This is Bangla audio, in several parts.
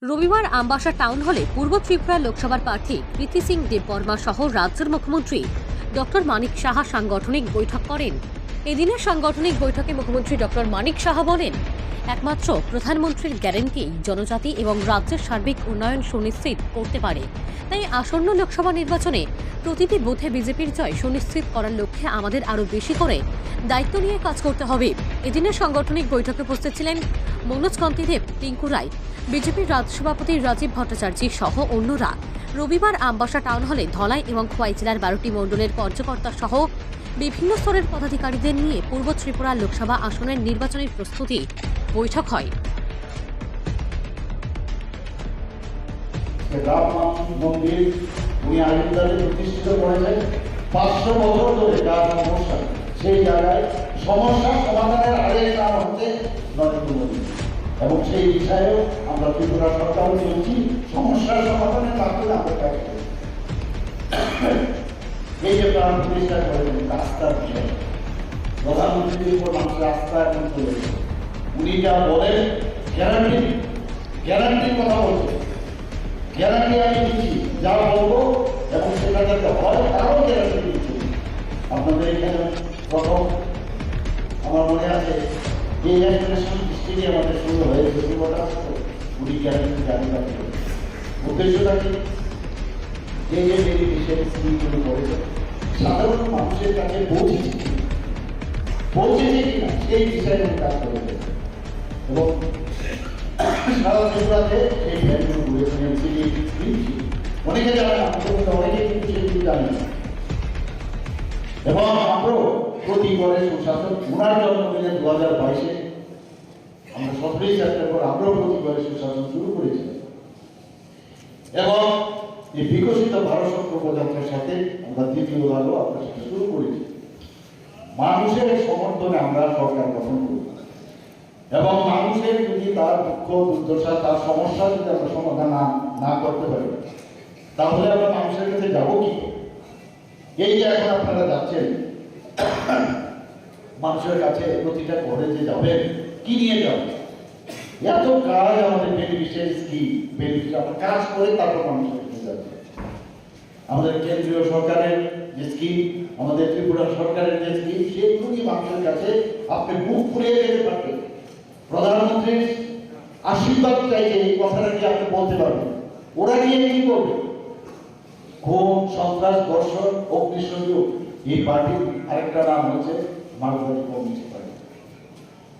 রবিবার আমবাসা টাউন হলে পূর্ব ত্রিপুরা লোকসভার প্রার্থী প্রীতি সিং দেববর্মা সহ রাজ্যের মুখ্যমন্ত্রী ডক্টর মানিক সাহা সাংগঠনিক বৈঠক করেন। এদিনের সাংগঠনিক বৈঠকে মুখ্যমন্ত্রী ডক্টর মানিক সাহা বলেন, একমাত্র প্রধানমন্ত্রীর গ্যারান্টি জনজাতি এবং রাজ্যের সার্বিক উন্নয়ন সুনিশ্চিত করতে পারে। তাই আসন্ন লোকসভা নির্বাচনে প্রতিটি বুথে বিজেপির জয় সুনিশ্চিত করার লক্ষ্যে আমাদের আরও বেশি করে দায়িত্ব নিয়ে কাজ করতে হবে। এদিনের সাংগঠনিক বৈঠকে উপস্থিত ছিলেন মনোজ কান্তি দেব, টিঙ্কু রায়, বিজেপির রাজ্য সভাপতি রাজীব ভট্টাচার্য সহ অন্যরা। রবিবার আমবাসা টাউন হলে ধলাই এবং খোয়াই জেলার 12টি মণ্ডলের কার্যকর্তা সহ বিভিন্ন স্তরের পদাধিকারীদের নিয়ে পূর্ব ত্রিপুরা লোকসভা আসনের নির্বাচনের প্রস্তুতি বৈঠক হয়। প্রতিষ্ঠিত করেছেন 500 বছর ধরে যার সমস্যা, সেই জায়গায় সমস্যা সমাধানের আরেক নাম হচ্ছে নরেন্দ্র মোদী, এবং সেই বিষয়েও আমরা ত্রিপুরা সরকার চলছি সমস্যার সমাধানের মাধ্যমে আমরা এই যে প্রাণ প্রতিষ্ঠা করেছেন আস্থার বিষয়, প্রধানমন্ত্রীর উপর মানুষের আস্থা এখন চলেছে। উনি যা বলেন গ্যারান্টির কথা বলছেন, গ্যারান্টি আমি দিচ্ছি যা বলবো এবং সেটা যাতে হয় তারও গ্যারান্টি দিচ্ছি। আপনাদের এখানে প্রথম আমার মনে আছে এই অ্যাসোসিয়েশন ডিস্ট্রিক্টে আমাদের শুরু হয়েছে, উনি গ্যারান্টি জানি রাখবে। উদ্দেশ্যটা কি, যে যে বেনিফিশিয়ারি স্কিমগুলো করেছে সাধারণ মানুষের কাছে পৌঁছেছে কিনা সেই বিষয়ে কাজ করেছে, এবং সারা ত্রিপুরাতে এই ভ্যালুগুলো ঘুরেছেন। অনেকে জানে না, অনেকে কিন্তু সেগুলো জানে না। এবং আমরাও প্রতি করে সুশাসন ওনার জন্মদিনে 2022-এ আমরা 17ই সেপ্টেম্বর আমরাও প্রতি করে সুশাসন শুরু করেছি, এবং এই বিকশিত ভারত প্রজাতন্ত্রের সাথে আমরা দ্বিতীয় ধাপও আমরা সেটা শুরু করেছি। মানুষের সমর্থনে আমরা সরকার গঠন করি, এবং মানুষের যদি তার দুঃখ দুর্দশা তার সমস্যা যদি আমরা সমাধান না করতে পারি তাহলে আমরা মানুষের কাছে যাবো কি? এই যে এখন আপনারা যাচ্ছেন মানুষের কাছে প্রতিটা ঘরে যে যাবেন কি নিয়ে যাবেন, এত কাজ আমাদের বেনিফিশিয়ারি স্কিম বেনিফিট আমরা কাজ করে তারপর মানুষের কাছে যাবে। আমাদের কেন্দ্রীয় সরকারের যে স্কিম, আমাদের ত্রিপুরা সরকারের যে স্কিম, সেগুলো নিয়ে মানুষের কাছে আপনি মুখ ফুলিয়ে যেতে পারবেন। প্রধানমন্ত্রীর আশীর্বাদ চাইছে এই কথাটা কি আপনি বলতে পারবেন? ওরা নিয়ে কি করবে? খুন, সন্ত্রাস, ধর্ষণ, অগ্নিসংযোগ। এই পার্টির আরেকটা নাম হচ্ছে মার্কসবাদী কমিউনিস্ট পার্টি,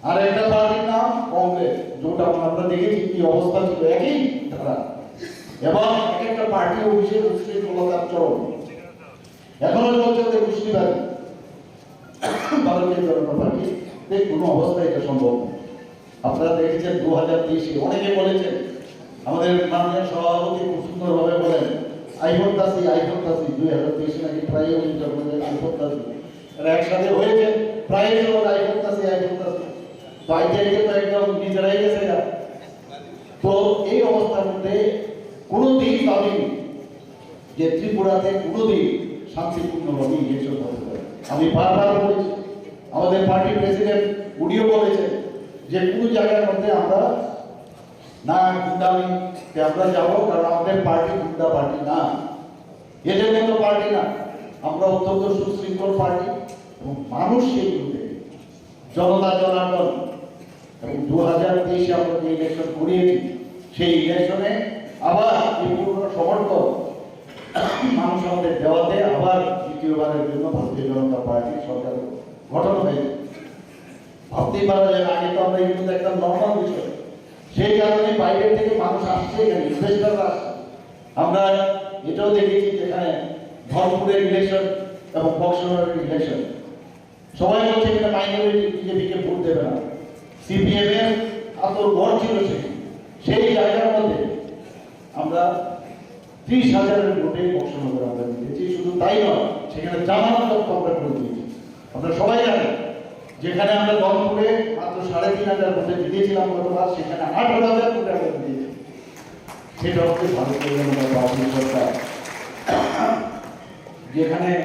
আর একটা পার্টির নাম কংগ্রেস, যেটা আমরা দেখেছি কি অবস্থা ছিল একই ধারা, এবং একটা পার্টি অফিসে উশৃঙ্খলতার চরম। এখনো চলছে ওদের গোষ্ঠীবাদী ভারতীয় জনতা পার্টি, কোনো অবস্থায় এটা সম্ভব নয়। আপনারা দেখেছেন 2023-এ অনেকে বলেছেন, আমাদের মাননীয় সভাপতি খুব সুন্দরভাবে বলেন আইফোন 2023 নাকি প্রায় একসাথে হয়েছে, প্রায় আইফোন তো একদম নিজেরাই গেছে। তো এই অবস্থার মধ্যে কোনোদিন ভাবিনি যে ত্রিপুরাতে কোনোদিন শান্তিপূর্ণভাবে ইলেকশন হতে পারে। আমি বারবার বলেছি, আমাদের পার্টির প্রেসিডেন্ট উনিও বলেছেন যে কোনো জায়গার মধ্যে আমরা না গুন্ডামি আমরা যাবো, কারণ আমাদের পার্টি গুন্ডা পার্টি না, এদের মতো পার্টি না, আমরা অত্যন্ত সুশৃঙ্খল পার্টি, এবং মানুষ সেইগুলো দেখে জনতা জনার্দন। এবং 2023-এ আমরা যে ইলেকশন করিয়েছি সেই ইলেকশনে আবার এই পুরনো সমর্থন মানুষ আমাদের দেওয়াতে আবার দ্বিতীয়বারের জন্য ভারতীয় জনতা পার্টির সরকার গঠন হয়েছে। ভাবতেই পারা যায় আগে তো আমরা এগুলো একটা নর্মাল বিষয়, সেই কারণে বাইরের থেকে মানুষ আসছে, এখানে ইনভেস্টাররা আসছে। আমরা এটাও দেখেছি যেখানে ধর্মপুরের ইলেকশন এবং বক্সরের ইলেকশন, সবাই বলছে এখানে মাইনরিটি বিজেপিকে ভোট দেবে না, সিপিএম এর এত গড় ছিল সেই জায়গার মধ্যে আমরা 30,000-এর ভোটে বক্সনগর আমরা দিয়েছি। শুধু তাই নয়, সেখানে জামানত আমরা করে দিয়েছি। আপনারা সবাই জানেন যেখানে আমরা ধর্মপুরে মাত্র 3,500 ভোটে জিতেছিলাম গতবার, সেখানে 18,000 ভোটে আমরা দিয়েছি। সেটা হচ্ছে ভারতীয় জনতা পার্টির সরকার, যেখানে